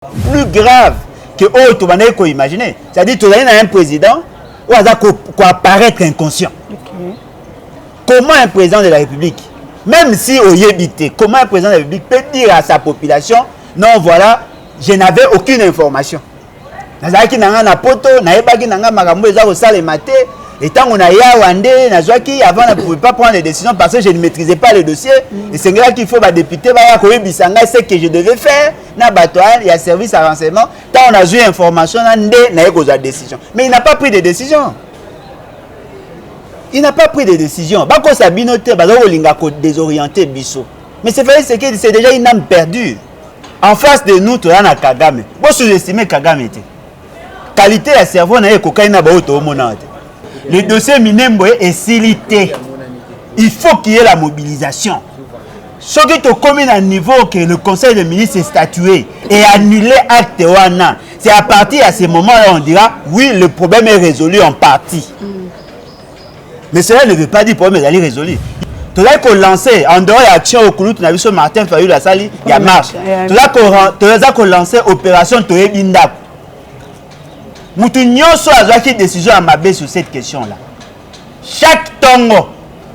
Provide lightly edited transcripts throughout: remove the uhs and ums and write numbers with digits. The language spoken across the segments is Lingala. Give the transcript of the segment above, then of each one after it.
Plus grave que autre, on peut imaginer. C'est-à-dire que tu as un président où il va apparaître inconscient. Okay. Comment un président de la République, même si au Yébité, comment un président de la République peut dire à sa population, non voilà, je n'avais aucune information. Nazaki nanga na poto, naebaki nanga makambo eza ko sala maté, et tant on a ya wandé, nazaki avant ne pouvait pas prendre les décisions parce que je ne maîtrisais pas le dossier. Et c'est là qu'il faut ba député ba ko yebisanga ce que je devais faire na batoile, il y a service à renseignement, tant on a eu information na ndé na yeko za décision. Mais il n'a pas pris de décision. Il n'a pas pris de décision. Bako sabinote bazako linga ko désorienter biso. Mais c'est vrai que c'est déjà une âme perdue. En face de nous, tu as na Kagame. Bon sous-estimer Kagame était. Qualité à cerveau na kokaina ba auto monate. Le dossier Minembo est silité. Il faut qu'il y ait la mobilisation. Ce qui te commune à niveau que le Conseil des ministres est statué et annulé acte wana. C'est à partir de ce moment-là on dira oui, le problème est résolu en partie. Mais cela ne veut pas dire que le problème est résolu. Tu dois qu'on lance en dehors de l'action au Koulout, tu as vu ce Martin Fayou la salle, il y a marche. Tu dois qu'on lance opération Toébinda. Moutou nyonso azwaki décision à Mabé sur cette question-là. Chaque tongo,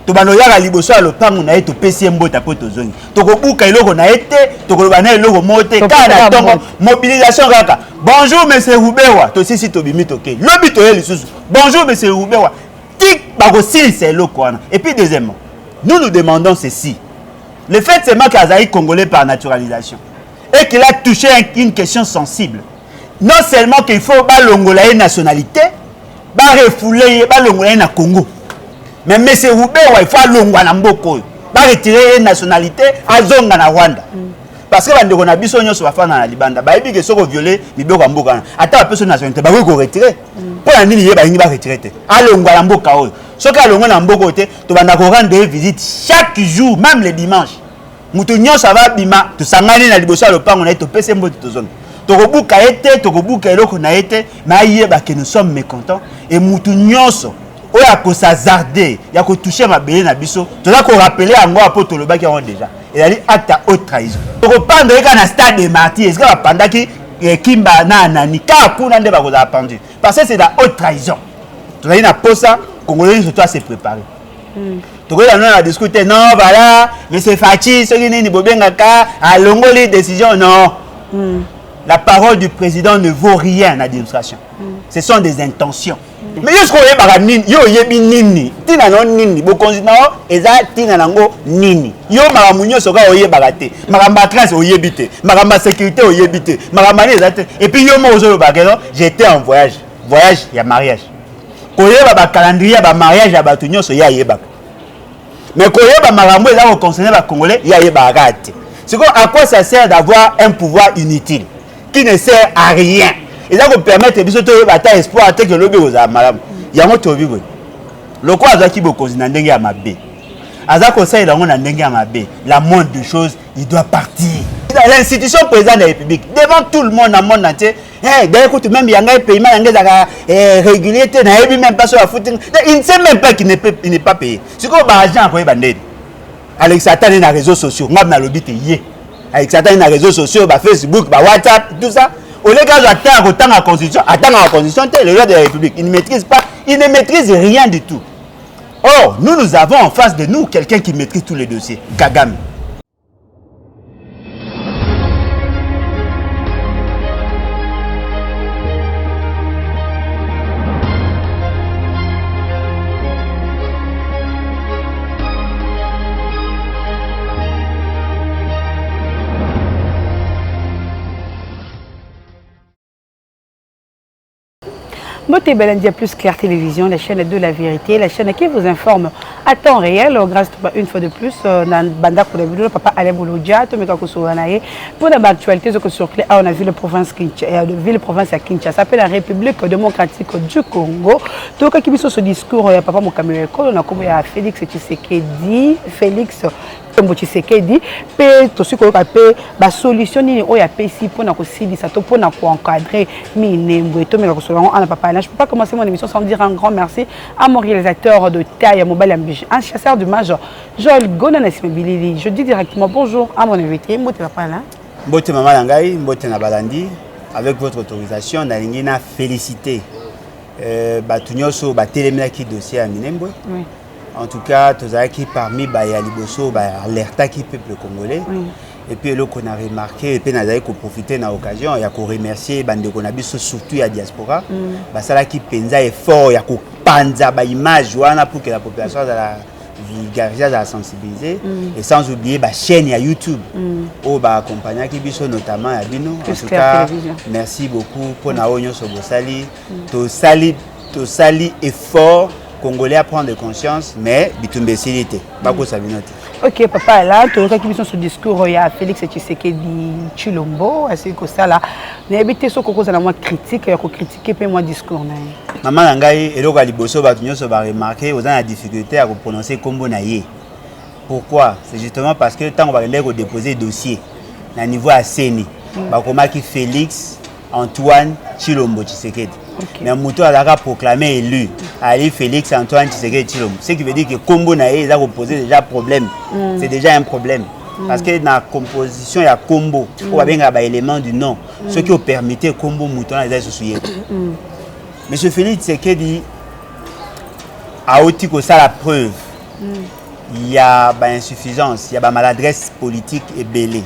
tu vas nous dire à liboso à l'opango na eto PCMbo ta poto zoni. Toko buka iloko na ete, toko bana iloko mote, kana tongo mobilisation kaka. Bonjour monsieur Roubewa, to sisi to bimi toke. Lobi to yeli susu. Bonjour monsieur Roubewa. Tik bako sil c'est loko wana. Et puis deuxièmement, nous demandons ceci. Le fait c'est moi qui a congolais par naturalisation et qu'il a touché une question sensible. Non seulement qu'il faut balongola une nationalité, refouler balongola na Congo. Mais monsieur Roubewa il faut longwa na mboko. Ba retirer une nationalité azonga na Rwanda. Parce que bande kona biso nyonso bafana na libanda. Ba yebi ke soko violer liboko ya mboka. Ata ba personne nationalité ba ko retirer. Pour nini yeba ngi ba retirer te. Alongwa na mboka oyo. Soki alongwa na mboko te, to banda ko rendre visite chaque jour, même le dimanche. Mutu nyonso va bima, to sangani na liboso le pango na to pese mbote to zone. Tokobuka ete, tokobuka eloko na ete, mais ayeba que nous sommes mécontents et mutu nyonso oya ko s'azarder, ya ko toucher ma belé na biso, to la ko rappeler ango apo to le baki on déjà. Et ali acte à haute trahison. Toko pendre ka na stade de martyrs, est-ce que va pendaki kimba na nani ka kuna nde ba ko za pendu. Parce que c'est la haute trahison. To la na posa congolais surtout à se préparer. Toko la non a discuter non voilà, mais c'est Fachi, ce qui ni bobengaka a longoli décision non. La parole du président ne vaut rien à l'administration. Ce sont des intentions. Mais jusqu'au nini, yo yebi nini, tina non nini, bo konzina eza tina nango nini. Yo maramunyo soka oye bagate, maramba classe oye bité, maramba sécurité oye bité, maramba ezate. Et puis yo mo ozo bageno, j'étais en voyage, il y a mariage. Koye ba calendrier ba mariage ya batunyo so ya yeba. Mais koye ba marambo eza ko concerner ba congolais, ya yeba gate. C'est quoi à quoi ça sert d'avoir un pouvoir inutile qui ne sert à rien? Et ça vous permet de faire un espoir que le lobby aux amalams. Il y a un autre vivre. Le quoi a qui beaucoup na ndenge ya mabe. Aza conseil dans na ndenge ya mabe. La moindre des choses, il doit partir. L'institution présidente de la République devant tout le monde dans le monde entier. D'ailleurs écoute même il y a un paiement régulier, même pas sur la footing. Il ne sait même pas qu'il n'est pas payé. C'est quoi l'argent quoi bandé. Avec Satan et les réseaux sociaux, moi na lobby yé. Avec Satan et les réseaux sociaux, Facebook, WhatsApp, tout ça. Au lieu d'attendre autant la constitution, le roi de la République, il ne maîtrise rien du tout. Or, nous avons en face de nous quelqu'un qui maîtrise tous les dossiers, Kagame. Moté Belendia plus Claire Télévision, la chaîne de la vérité, la chaîne qui vous informe à temps réel, grâce une fois de plus, dans Banda pour la vidéo, papa Alain Bouloudja, Tomeka Kousouranaye, pour l'actualité, ce que sur Clé, on a vu la province à Kinshasa, ça s'appelle la République démocratique du Congo. Donc, qui mis sur ce discours, papa Mokamere, on a comme Félix Tshisekedi, Tshisekedi, pe tosi ko pe ba solution ni o ya pesi pour na ko silisa to pour na ko encadrer Minembo et to me ko solon ana papa là je peux pas commencer mon émission sans dire un grand merci à mon réalisateur de taille mobile ambition un chasseur du major Joël Gonana Simbilili. Je dis directement bonjour à mon invité Moté papa là. Mbote Maman Langai, Mbote Nabalandi, avec votre autorisation, nalingi na félicité. Batunyoso, Batelemina qui dossier à Minembwe. Oui. En tout cas, tous qui parmi Bayaliboso, alerta qui peuple congolais. Oui. Et puis, là, qu'on a remarqué, et puis, on a profité de l'occasion, il y a qu'on remercier Bande Konabiso, surtout la diaspora. Ça là qui pensa effort, il y a qu'on panza l'image pour que la population la vulgariser, la sensibiliser. Et sans oublier la chaîne à YouTube, où accompagner qui biso notamment à Bino. En tout cas, merci beaucoup pour Naonyo Sobosali. To sali effort congolais à prendre conscience, mais bitumbécilité. Bako Sabinote. Ok, papa, là, tu as vu son discours, il y a Félix Tshisekedi Chilombo, est-ce que ça là, mais habité ce qu'on a moins critique, il y a critiquer peu moins discours. Maman Langai, et là, Liboso, Batunyo se va remarquer, vous avez la difficulté à prononcer Kombo Naye. Pourquoi? C'est justement parce que tant qu'on va déposer dossier, à niveau à Seni, Bakoma qui Félix Antoine Chilombo Tshisekedi. Okay. Mais Mouto a proclamé élu Ali Félix Antoine Tshisekedi Chilombo. Ce qui veut dire que Kombo Naye a posé déjà problème. C'est déjà un problème. Parce que dans la composition, il y a Kombo. On va bien avoir l'élément du nom. Ce qui permet Kombo Mouton à les associer. Monsieur Félix Tshisekedi a aussi que ça la preuve. Il y a insuffisance, il y a maladresse politique et belée.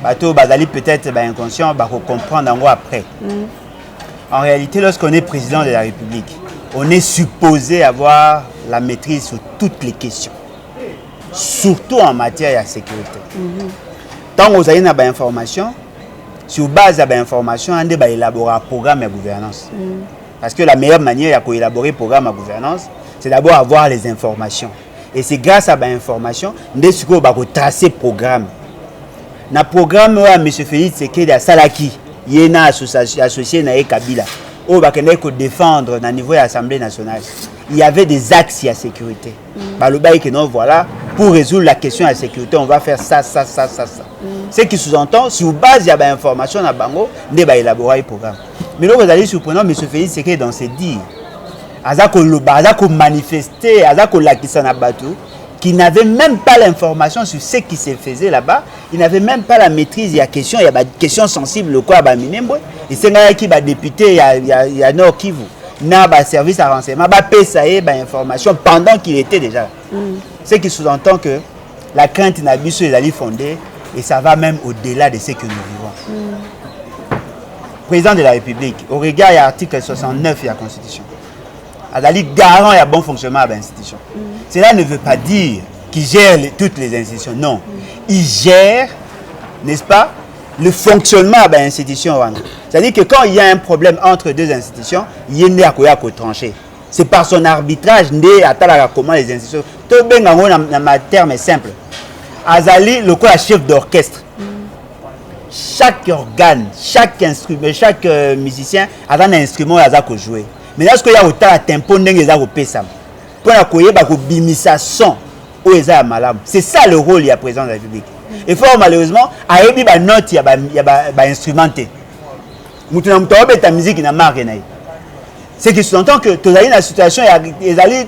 Bateau Bazali peut-être inconscient, va comprendre en après. En réalité, lorsqu'on est président de la République, on est supposé avoir la maîtrise sur toutes les questions, surtout en matière de sécurité. Tant que vous avez une information, sur base de l'information, on doit élaborer un programme de gouvernance. Parce que la meilleure manière d'élaborer un programme de gouvernance, c'est d'abord avoir les informations. Et c'est grâce à l'information qu'on va tracer le programme. Dans le programme, M. Félix Tshisekedi a Salaki. Il y a associé à Kabila. On va défendre au niveau de l'Assemblée nationale. Il y avait des axes de sécurité. Voilà, pour résoudre la question de la sécurité, on va faire ça. Ce qui sous-entend, sur base de l'information, on va élaborer un programme. Mais là, vous allez surprendre, M. Félix Tshisekedi dans ses dires. Il manifesté, qui n'avait même pas l'information sur ce qui se faisait là-bas, il n'avait même pas la maîtrise. Il y a des questions sensibles, quoi, et c'est là qui va député, il y a Nord Kivu, n'a pas service à renseignement, ça y est, information pendant qu'il était déjà là. Ce qui sous-entend que la crainte n'a pas été fondée et ça va même au-delà de ce que nous vivons. Président de la République, au regard de l'article 69 de la Constitution, Adali garant et bon fonctionnement de l'institution. Cela ne veut pas dire qu'il gère toutes les institutions. Non. Il gère, n'est-ce pas, le fonctionnement de l'institution. C'est-à-dire que quand il y a un problème entre deux institutions, il y a un trancher. C'est par son arbitrage né à comment les institutions. Tout bien dans terme simple. Azali, le chef d'orchestre. Chaque organe, chaque instrument, chaque musicien a un instrument à jouer. Mais lorsqu'il y a autant de tempo, il y a un pour c'est ça le rôle du président de la République. Et fort malheureusement, il y a note, il y a instrumenté. La musique n'a marre. C'est qui s'entend que tu as une situation est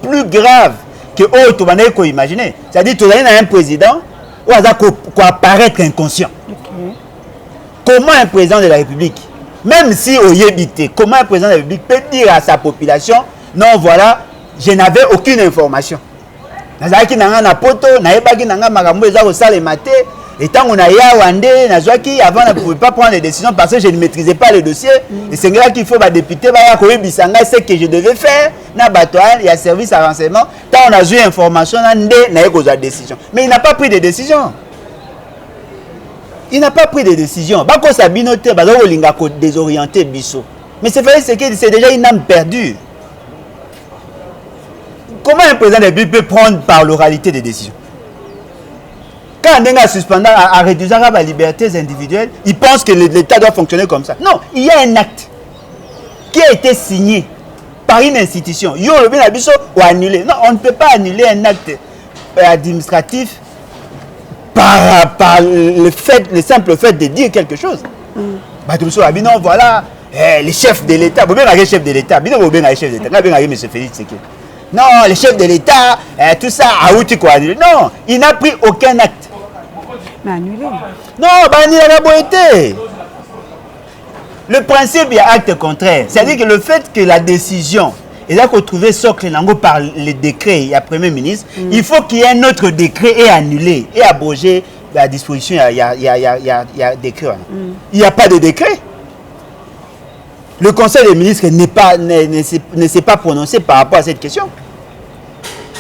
plus grave que tu vas imaginer. C'est-à-dire que tu as un président qui va apparaître inconscient. Comment un président de la République, même si au Yébité, comment un président de la République peut dire à sa population, non voilà, je n'avais aucune information. Nazaki nanga na poto, naebaki nanga makambo eza ko sala maté, et tant on a ya wande, nazaki avant ne pouvait pas prendre les décisions parce que je ne maîtrisais pas le dossier. Et c'est là qu'il faut ba député ba ya ko yebisanga ce que je devais faire na batoine, il y a service à renseignement, tant on a eu information na ndé na yeko za décision. Mais il n'a pas pris de décision. Il n'a pas pris de décision. Bako Sabinote bazoko linga ko désorienter biso. Mais c'est vrai c'est déjà une âme perdue. Comment un président de la République peut prendre par l'oralité des décisions? Quand on a suspendu à réduire la liberté individuelle, il pense que l'État doit fonctionner comme ça. Non, il y a un acte qui a été signé par une institution. Yo le bien ou annulé. Non, on ne peut pas annuler un acte administratif par le simple fait de dire quelque chose. Non, voilà, les chefs de l'État, vous avez un chef de l'État, vous avez un chef de l'État, vous avez un M. Félix Tshisekedi. Non, le chef de l'État, tout ça, a outil quoi annuler. Non, il n'a pris aucun acte. Mais annulé. Non, il y a la. Le principe, il y a acte contraire. C'est-à-dire que le fait que la décision est là qu'on trouve socle par le décret, il y a Premier ministre, il faut qu'il y ait un autre décret et annulé et abrogé la disposition, il y a décret. Il n'y a pas de décret. Le Conseil des ministres ne s'est pas prononcé par rapport à cette question.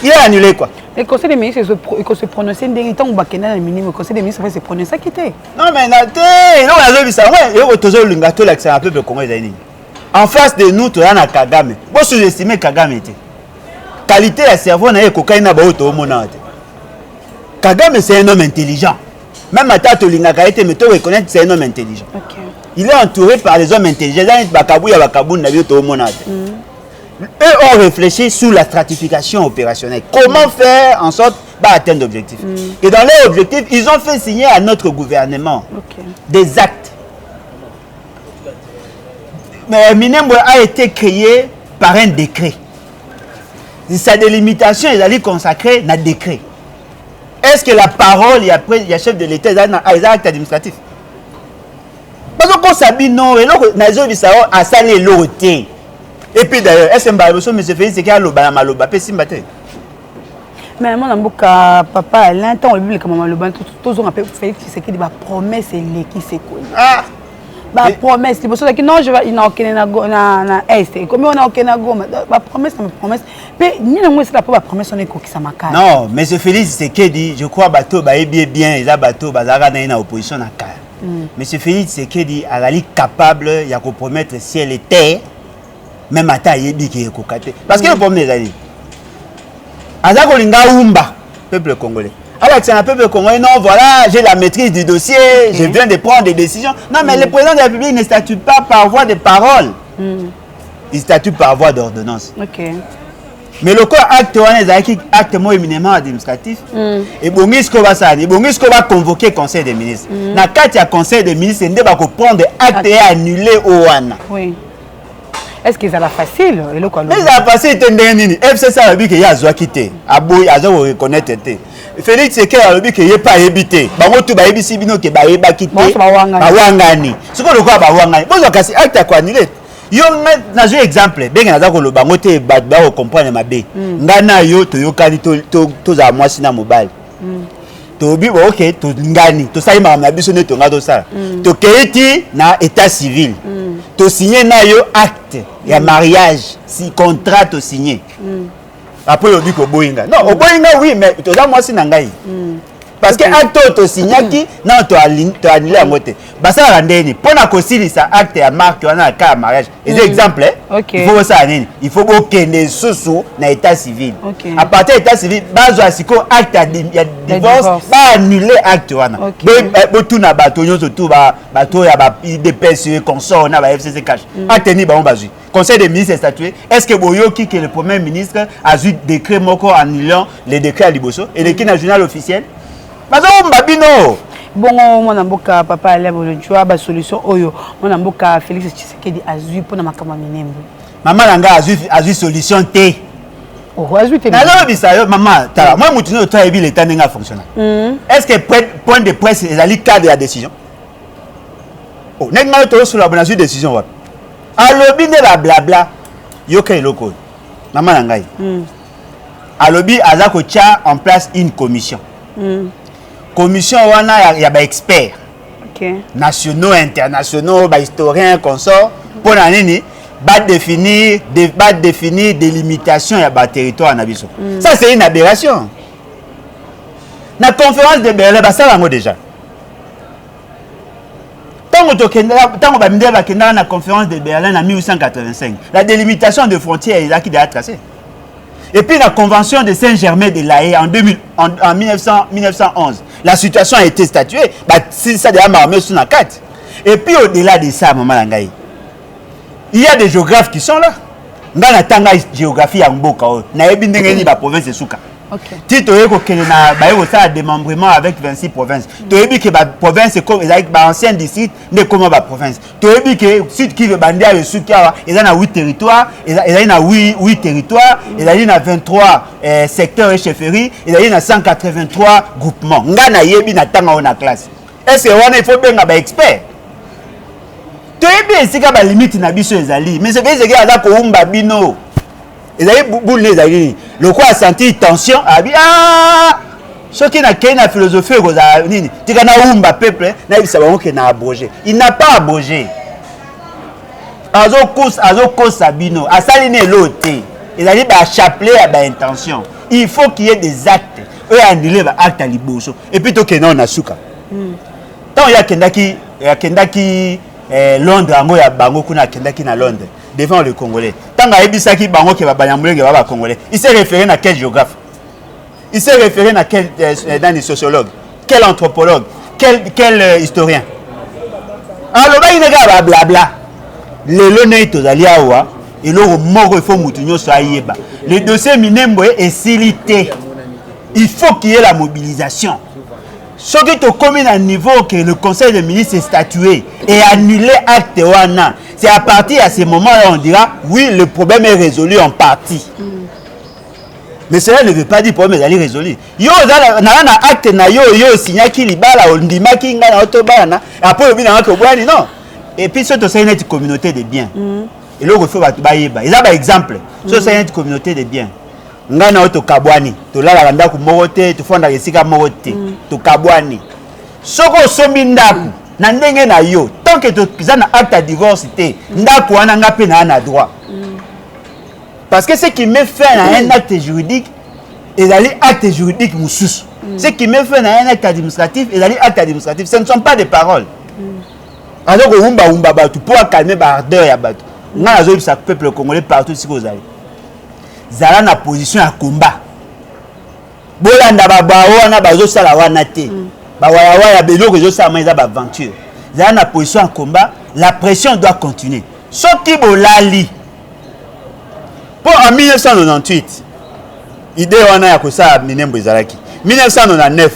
Il a annulé quoi? Le Conseil des ministres, il faut se prononcer. Le Conseil des ministres va se prononcer. Non, mais en face de nous, tu as Kagame. Vous sous-estimez Kagame. Qualité de cerveau, Kagame, c'est un homme intelligent. Même à Tato Lingakaïté, mais tu reconnais que c'est un homme intelligent. Okay. Il est entouré par des hommes intelligents. Eux ont réfléchi sur la stratification opérationnelle. Comment faire en sorte d'atteindre l'objectif. Et dans leur objectif, ils ont fait signer à notre gouvernement des actes. Mais Minembwe a été créé par un décret. Sa délimitation est consacrée dans le décret. Est-ce que la parole, il y a chef de l'État, il y a un acte administratif? Parce qu'on s'habille non, et là, a salé l'autre. Et puis d'ailleurs, est-ce que M. Félix c'est qu'il y a l'Obama, mais mon amboka papa l'entend le public comme maloba tous on appelle Félix c'est qu'il va promesse et qui c'est quoi ba promesse il faut que non je vais na est comme on a aucun goma ba promesse mais ni non c'est pas promesse on est qui ça maka non mais M. Félix c'est qui dit je crois bateau ba bien et là bateau bazara na opposition na ka M. Félix c'est qui dit ali capable il y a compromettre ciel et terre même à taille qui est cocaté parce que le problème est Azako linga umba peuple congolais. Alors c'est un peuple congolais non voilà j'ai la maîtrise du dossier je viens de prendre des décisions non mais le président de la République ne statue pas par voie de parole il statue par voie d'ordonnance. Mais le corps acte acte éminemment administratif et bongisco va ça et bongisco va convoquer conseil des ministres na kati ya conseil des ministres ndé ba ko prendre acte et annuler au wana. Oui. Est-ce que ça va facile? Mais ça va facile, FCC a dit qu'il y a Zoa quitté. Aboy, a reconnaître. Félix c'est qu'il a dit qu'il n'y a pas habité. Bango tout ba ebisi bino ke ba eba quitté. Ba wangani. Ce que le quoi ba wangani. Bon donc c'est acte quoi annuler. Yo na un exemple. Ben na ko lo bango te ba comprendre ma be. Ngana yo to yokani to za mwasi na mobile. To bi OK to ngani. To sai ma biso ne to ngado ça. To keiti na état civil. To signer na yo acte ya mariage si contrat to signer après on dit que boinga non au boinga oui mais to za moi si na ngai parce que acte to signer qui non to annuler à moté basa la ndeni pona ko silisa acte ya marque wana ka mariage et exemple il faut ça nini il faut kende susu na état civil à partir état civil bazo asiko acte ya divorce ba annuler acte wana bo tuna bato nyoso tout bato ya ba IDPS consort na ba FCC cash acte ni ba on bazu conseil des ministres est statué est-ce que boyoki que le premier ministre a eu décret moko annulant les décrets à Liboso et les qui na journal officiel bazo mbabino. Bon, mon amboka papa lève le joie ba solution oyo mon amboka Félix Tshisekedi azui pour na makama Minembwe. Maman nanga azui solution T. Oh azui T. Alors bisayo maman tala moi mutino to ebi l'état nga fonctionner. Est-ce que point de presse ezali cadre la décision? Oh nenga to sur la bonne décision wa. Alobi ne la blabla yoka eloko. Maman nanga yi. Alobi azako tia en place une commission. Commission wana ya ba experts nationaux internationaux ba historiens consort pour la nini ba définir des limitations ya ba territoire na biso. Ça c'est une aberration. Na conférence de Berlin ba ça lango déjà. Tango ba minde ba kenda na conférence de Berlin en 1885. La délimitation de frontières est là qui doit tracée. Et puis la convention de Saint-Germain de La Haye en 1911, la situation a été statuée. Si ça déjà marmé sur la carte. Et puis au-delà de ça, maman Langaï, il y a des géographes qui sont là. Dans la tanga géographie à Mboka, na ebindengeni ba province de Souka. Si tu as un démembrement avec 26 provinces, tu as dit que la province est comme l'ancien district, mais comme la province. Tu as dit que si tu veux bander le Souka, il y a 8 territoires, il y a 8 territoires, il y a 23 secteurs et chefferies, il y a 183 groupements. Ngana yebi na tanga na classe. est-ce que il faut bien un expert? Tu es bien ici quand la limite na biso ezali, mais c'est que c'est que ko umba bino. Ezali boule ezali. Le quoi a senti tension, a bien ce qui n'a qu'une philosophie goza nini. Tu kana umba peuple, na bisa bango que na abrogé. Il n'a pas abrogé. Azo cause bino, asali ne loté. Ezali ba chapelet à ba intention. Il faut qu'il y ait des actes. Eux annulé ba acte à liboso. Et puis to que non na suka. Tant il y a kendaki Londres ango ya bango kuna kendaki na Londres devant le Congolais. Tant a ebisaki bango ke ba banyamulenge ba Congolais. Il s'est référé à quel géographe? Il s'est référé à quel dans les sociologues, quel anthropologue, quel historien. Alors ba inega ba blabla. Lelo ne tozali awa et lo moko il faut mutunyo so ayeba. Le dossier Minembwe est silité. Il faut qu'il y ait la mobilisation. Ce qui est commis à un niveau que le Conseil des ministres est statué et annulé acte wana. C'est à partir de ce moment-là on dira oui, le problème est résolu en partie. Mais cela ne veut pas dire que le problème est résolu. Yo na acte na yo signé qui libala on dit maki nga na otobana après obi na ko bwani non. Et puis surtout c'est une communauté de biens. Et là il faut ba yeba. Il y a par exemple, c'est une communauté de biens. Nga na oto kabwani to lala ndako moko te to fonda esika moko te to kabwani soko sombi ndako na ndenge na yo tant que to na acte de divorce te ndako wana nga pe na droit parce que ce qui met fin à un acte juridique et d'aller acte juridique mususu ce qui met fin à un acte administratif et d'aller acte administratif ce ne sont pas des paroles alors que umba batu pour calmer ba ardeur ya batu nga azo bisa peuple congolais partout si vous allez zala na position ya combat bolanda babawa na bazo sala wana te bawa ya beloko zo sala maiza ba aventure zala na position ya combat la pression doit continuer soki bolali pour en 1998 idée wana ya kosala Minembwe ezalaki 1999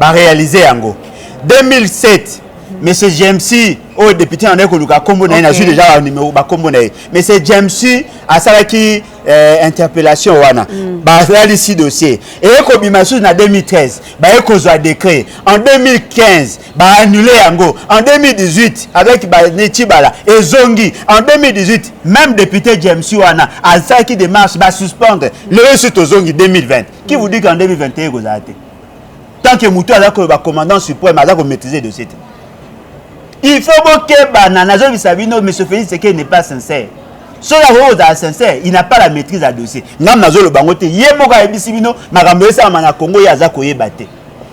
ba réaliser yango 2007 Monsieur James au député en ekoluka kombo na ina déjà numéro ba kombo na Monsieur James a salaki interpellation wana ba réaliser dossier et ko bimasu na 2013 ba ekozwa décret en 2015 ba annulé yango en 2018 avec ba Netibala et Zongi en 2018 même député James wana a salaki démarche ba suspendre le suite au Zongi 2020 qui vous dit qu'en 2021 kozala te tant que mutu ala ko ba commandant suprême ala ko maîtriser dossier. Il faut que Banana Sabino, M. Félix Tshisekedi n'est pas sincère. Si la est sincère, il n'a pas la maîtrise à dossier. Namnazo le bangote, Yemoga Ebisibino, Maramboesa Mana Congo Yazako Yebate.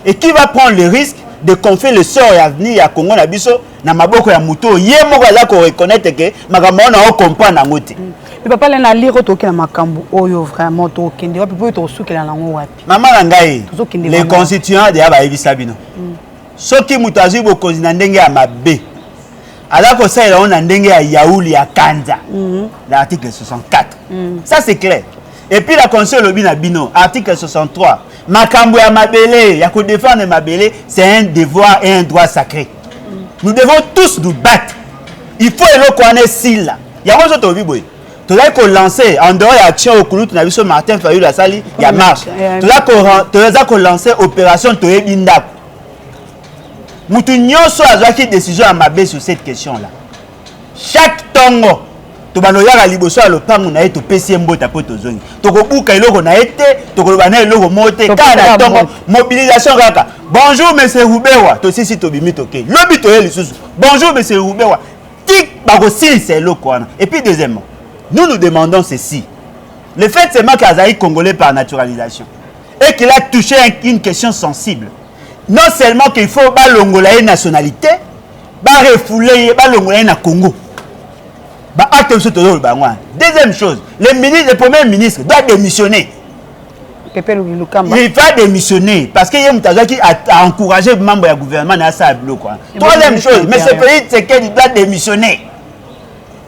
Et qui va prendre le risque de confier le sort et l'avenir à Congo Nabiso, Namaboko Yamuto, Yemoga Zako reconnaître que Maramona o comprend Namote. Mais papa lena lire to na makambu oyo vraiment to kende wapi po to sukela na ngo wapi. Maman Ngai, les constituants de Aba Ebisabino. Soki mutazi bokozi na ndenge ya mabe alako saila on ndenge ya yauli ya kanza l'article 64 ça c'est clair et puis la conseil lobi na bino article 63 makambo ya mabele ya ko défendre mabele c'est un devoir et un droit sacré nous devons tous nous battre il faut eloko ane sila ya ko to biboy to la ko lancer en dehors ya action au kulutu na biso Martin Fayulu la sali ya marche to la ko lancer opération to ebindako. Moutounio so azaki décision à mabe sur cette question-là. Chaque tongo, to banoya la liboso lo pangu na eto PCMbo tapo to zongi. To ko buka iloko na ete, to ko bana iloko mote kana tongo mobilisation kaka. Bonjour monsieur Rubewa, to sisi to bimi toke. Lobi to yeli susu. Bonjour monsieur Rubewa. Tik ba ko sil c'est loko wana. Et puis deuxièmement, nous demandons ceci. Le fait c'est que Azaï congolais par naturalisation et qu'il a touché une question sensible. Non seulement qu'il faut balongola une nationalité, refouler balongola na Congo. Deuxième chose, le premier ministre doit démissionner. Il va démissionner parce qu'il y a encouragé le membre du gouvernement à ça. Troisième chose, M. Félix Tshisekedi doit démissionner.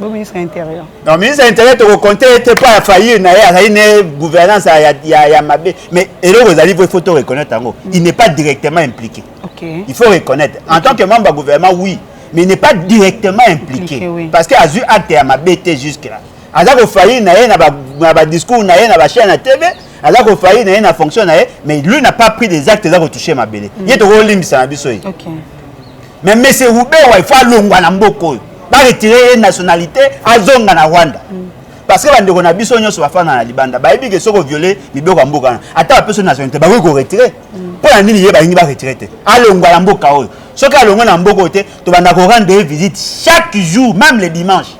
Le ministre intérieur. Non, le ministre intérieur, tu comptes pas faillir, il y a une gouvernance, il y a Mabé. Mais il faut reconnaître, il n'est pas directement impliqué. Okay. Il faut reconnaître. En tant que membre du gouvernement, oui, mais il n'est pas directement impliqué. Oui. Parce qu'il a eu acte à Mabé jusque-là. Il a failli, il y a un discours, il y a une chaîne à TV, il a failli, il y a une fonction, mais lui n'a pas pris des actes pour toucher Mabé. Il est au rôle de mais monsieur Roubert il faut longwa na mboko ba retirer nationalité azonga na Rwanda parce que bande kona biso nyonso bafana na libanda ba yebi ke soko violer liboko ya mboka ata ba personne nationalité ba ko retirer pour nini ye ba ngi ba retirer te alongwa na mboka oyo soki alongwa na mboko te to banda ko rendre visite chaque jour même le dimanche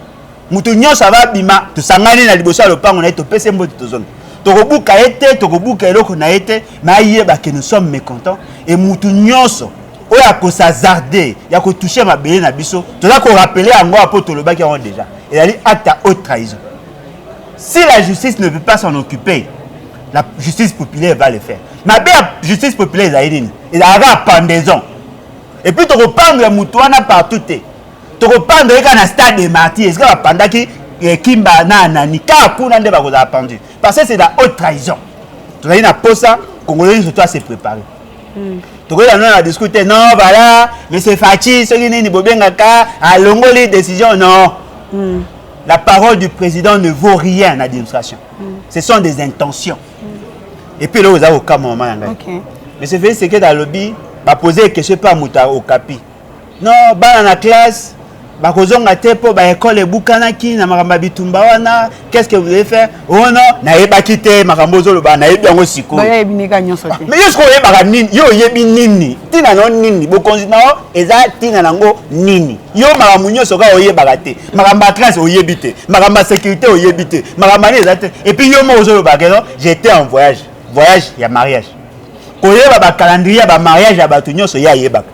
mutu nyonso va bima to sangani na liboso ya lopango na to pese mbote to zone to kobuka ete to kobuka eloko na ete ma yeba que nous sommes mécontents et mutu nyonso oya ko s'hazarder ya ko toucher mabele na biso to za ko rappeler yango apoto le baki on déjà et ali acte à haute trahison. Si la justice ne peut pas s'en occuper, la justice populaire va le faire. Mais la justice populaire, il y a une pendaison. Et puis, tu reprends le moutouana partout. Tu reprends le stade des martyrs. Est-ce que la panda qui kimba nani kakuna nde bakoza pendu. Parce que c'est la haute trahison. Tu as une pause ça, Congolais surtout à se préparer. Tu as discuté non voilà, mais c'est Fachi, ceux qui n'est bobengaka, à l'ongoli décision non. La parole du président ne vaut rien à l'administration. Ce sont des intentions. Et puis là, vous avez aucun moment. Mais c'est fait ce que dans le lobby, va poser quelque chose pas au capi. Non, dans la classe, école bukanaki na makamba bitumba wana, qu'est-ce que vous allez faire? Oh non, na yeba kite makambozo loba na yebi yango siko. Ba yebi nika nyonso te. Mais yosko yeba nini? Yo yebi nini? Tina no nini? Bokonzi na eza tina nango nini? Yo makambo nyonso ka oyeba te. Makamba classe oyebi te. Makamba sécurité oyebi te. Makamba ni eza te. Et puis yo mo ozo loba que non, j'étais en voyage. Voyage ya mariage. Koyeba ba calendrier ba mariage ya batu nyonso ya yeba.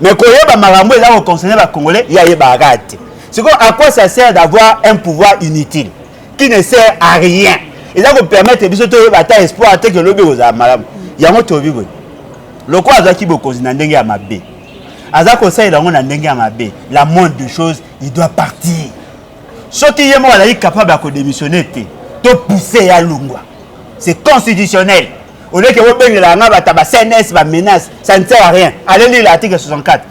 Mais quand il y a un concerné les Congolais, il y a un bagate. C'est à quoi ça sert d'avoir un pouvoir inutile qui ne sert à rien. Et ça vous permet de faire espoir que le lobby aux amalams. Il y a un autre lobby. Le quoi a qui beaucoup de n'endengue à ma baie. À ça conseil dans mon n'endengue à ma baie. La moindre des choses, il doit partir. Ce qui est moi là, capable de démissionner, de pousser à l'ungwa. C'est constitutionnel. Au lieu que vous payez la CNS, la menace, ça ne sert à rien. Allez lire l'article 64.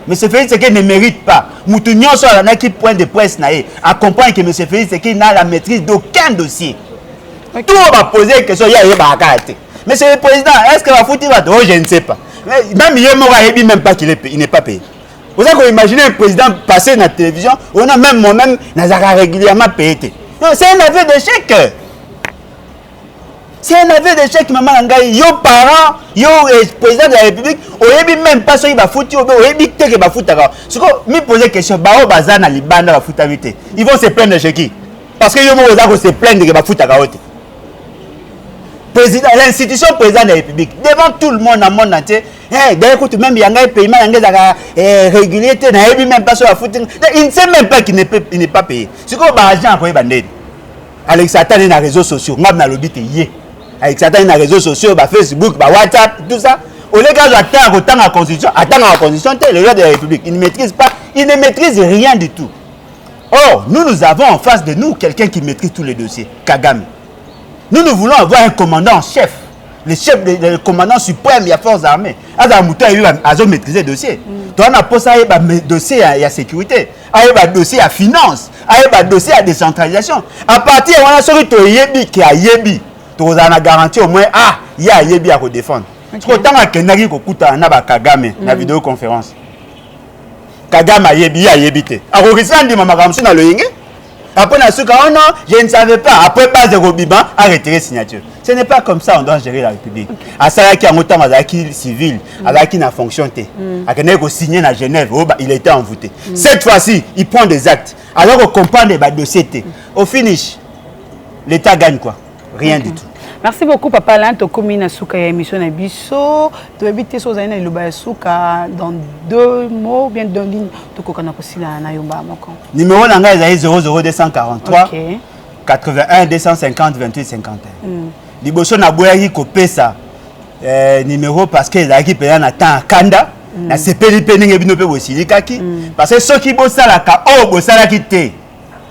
Mais ce Félix Tshisekedi ne mérite pas. Moutounion sur la qui point de presse accompagne que M. Félix Tshisekedi n'a la maîtrise d'aucun dossier. Okay. Tout va poser une question. Monsieur le Président, est-ce que va foutre oh, je ne sais pas. Même il même pas qu'il n'est pas payé. Vous avez imaginé un président passer dans la télévision, on a même moi-même régulièrement payé. C'est un aveu d'échec. C'est un aveu d'échec, maman Ngai. Yo parents, yo président de la République, oyebi même pas soyi ba fouti, oyebi te que ba foutaka. Ce que me poser question, bao bazana libanda ba foutavité. Ils vont se plaindre chez qui? Parce que yo mo oza ko se plaindre que ba foutaka ote. Président, l'institution président de la République, devant tout le monde, en monde entier, d'ailleurs, même Yanga paiement, Yanga régulier, il même pas sur la footing. Il ne sait même pas qu'il n'est pas payé. C'est comme l'argent pour les bandits. Avec Satan, il y a les réseaux sociaux. Moi, je suis là. Avec Satan, il y a les réseaux sociaux, Facebook, WhatsApp, tout ça. Au lieu d'attendre autant la Constitution, le roi de la République, il ne maîtrise pas, il ne maîtrise rien du tout. Or, nous avons en face de nous quelqu'un qui maîtrise tous les dossiers, Kagame. Nous voulons avoir un commandant en chef, le commandant suprême des forces armées. Azamouta a maîtrisé le dossier. Tu as posé un dossier à sécurité, un dossier à finance, un dossier à décentralisation. À partir de là, celui qui a Yebi, tu as garanti au moins, il y a Yebi à défendre. Autant que Kenari Kokuta na Kagame na vidéoconférence. Kagame a Yebi, il y a Yebi. A Rokissan dit Mama Ramsou na le yingue. Après, oh non, je ne savais pas. Après, pas de Robiban, à retirer signature. Ce n'est pas comme ça on doit gérer la République. À ça, qui a monté à civil, à qui n'a fonctionné. À qui n'a signé à Genève, il a été envoûté. Cette fois-ci, il prend des actes. Alors on comprend les dossiers. Au finish, l'État gagne quoi? Rien du tout. Merci beaucoup, Papa Alain. Tu as commis une émission à Bisso. Tu as habité sur Zaina et Souka dans 2 mots, bien 2 lignes. Tu as aussi la Yomba. Numéro d'engagement est 00243 81 250 28 51. Liboso na boyaki kopesa numéro parce que les qui payent na temps kanda na sepeli pe ninge bino pe bosilikaki parce que ceux qui bosala ka o bosala ki te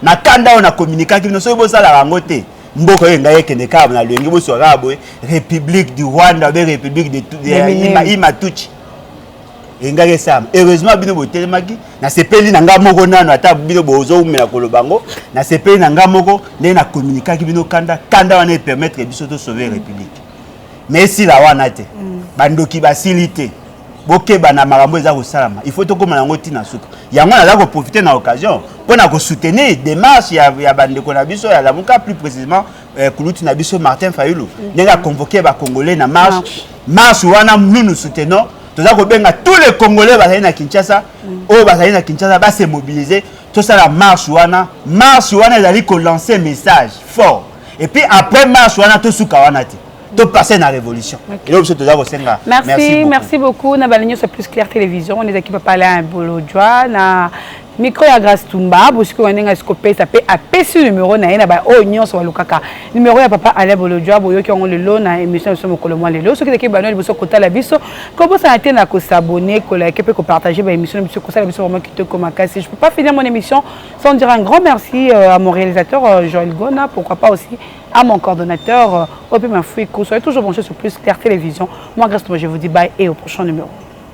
na kanda on a communiqué bino so bosala rango te. Mboko yenga kende kaba na lwengi boso rabo République du Rwanda be République de Imatuchi engage sam heureusement bino botelemaki na sepeli na ngamoko nano ata bino bozo umela kolobango na sepeli na ngamoko ndé na communiquer bino kanda wana permettre biso to sauver République mais si la wana te bandoki basilité bokeba na makambo eza kosalama il faut tokoma yango tina suka yango naza koprofite na occasion mpona kosoutenir démarche ya bandeko na biso ya lamuka plus précisément kulutu na biso Martin Fayulu ndenge aconvoqué bacongolais na marche wana nous soutenons toza kobenga tous les congolais bazali na Kinshasa oyo bazali na Kinshasa base mobiliser tosala marche wana ezali kolancer message fort et puis après marche wana tosuka wana te de passer dans la révolution. Et là, merci beaucoup. Na baligno c'est plus clair télévision. On est équipe à parler un boulot joie na micro ya Grâce Tumba parce que on est scopé ça peut appeler sur numéro na ina ba onyo so lukaka. Numéro ya papa Ale boulot joie boyo ki on le lo na émission so mokolo moi lelo. Ce qui équipe ba no boso kota la biso. Comment ça été na ko s'abonner, ko liker peut ko partager ba émission biso ko ça la biso vraiment qui te comme casser. Je peux pas finir mon émission sans dire un grand merci à mon réalisateur Joël Gona, pourquoi pas aussi à mon coordonnateur Opi Mafouikou. Soyez toujours branchés sur Plus Clair Télévision. Moi, Grâce, je vous dis bye et au prochain numéro.